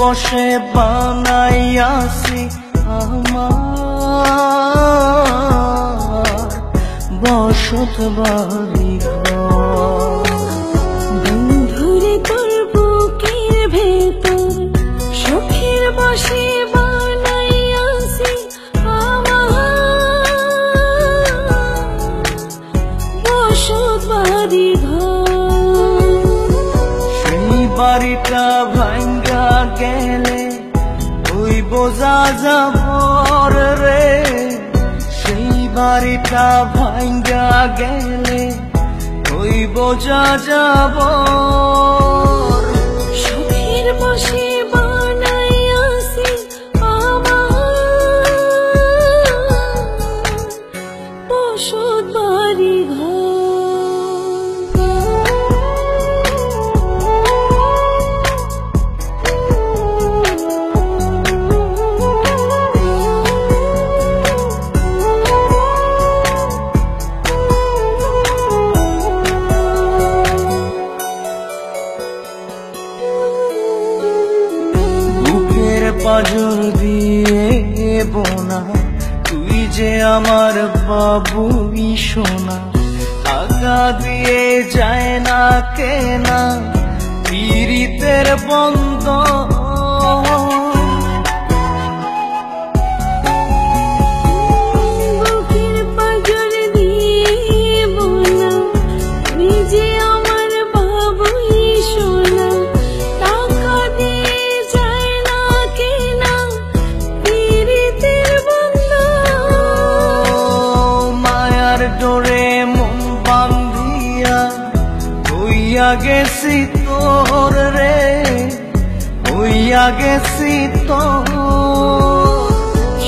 বসে বানাইয়াছি আমার বসত বাড়ি ঘর। বন্ধুরে তোর বুকের ভেতর সুখের বসে বানাইয়াছি আমার বসত বাড়ি ঘর। সেই বাড়িটা ভাঙ্গা গেলে ওই বোঝা যাবর রে, সেই বাড়িটা ভাঙ্গা গেলে ওই বোঝা যাবর। সুখের বসে বানাইয়াছি আমার বসত বাড়ি ঘর। পাজর দিয়ে বোনা তুই যে আমার বাবুই সোনা, টাকা দিয়ে যায় না কেনা পীড়িতের বন্ধ। ডোরে মন বান্ধিয়া হইয়া গেছি তোর রে, হইয়া গেছি তোর।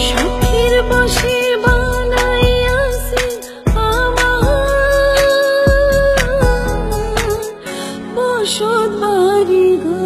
সুখের বসে বানাইয়াছি আমার বসত বাড়ি ঘর।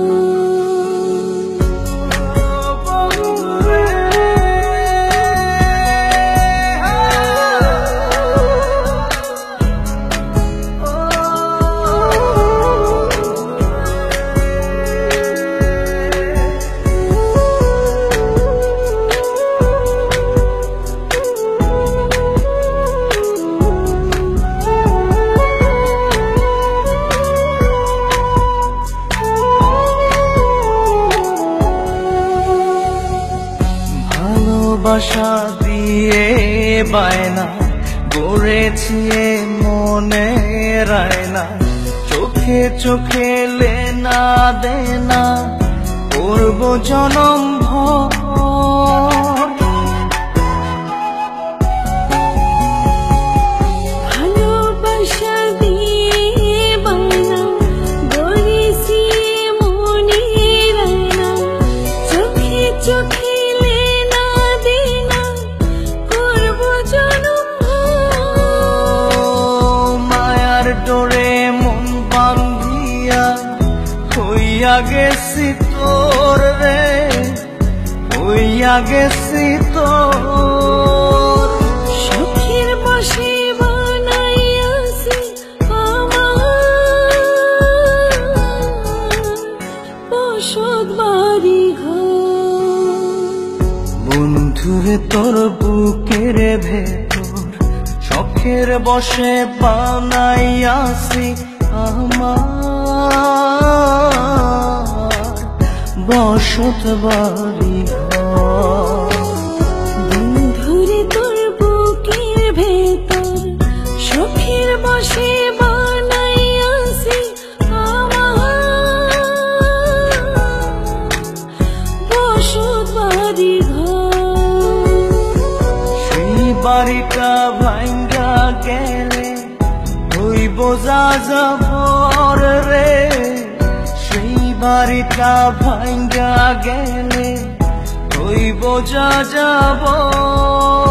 ভালোবাসা দিয়ে বায়না গড়েছি মনে রায়না, চোখে চোখে লেনা দেনা করব জনম ভর। ভালোবাসা দিয়ে বায়না গড়েছি মনে রায়না, চোখে চোখে ডোরে মন বান্ধিয়া হইয়া গেছি তোর রে, হইয়া গেছি তোর। সুখের বসে বানাইয়াছি আমার বসত বাড়ি ঘর। বন্ধুরে তোর বুকের ভেতর শখের বসে বানাইয়াছি আমার বসত বাড়ি ঘর। বন্ধুরে তোর বুকের ভেতর সুখের বসে বানাইয়াছি আমার বসত বাড়ি ঘর। সেই বাড়িটা ভাঙ্গা গেলে ওই বোঝা যাবর রে, সেই বাড়িটা ভাঙ্গা গেলে ওই বোঝা যাবর।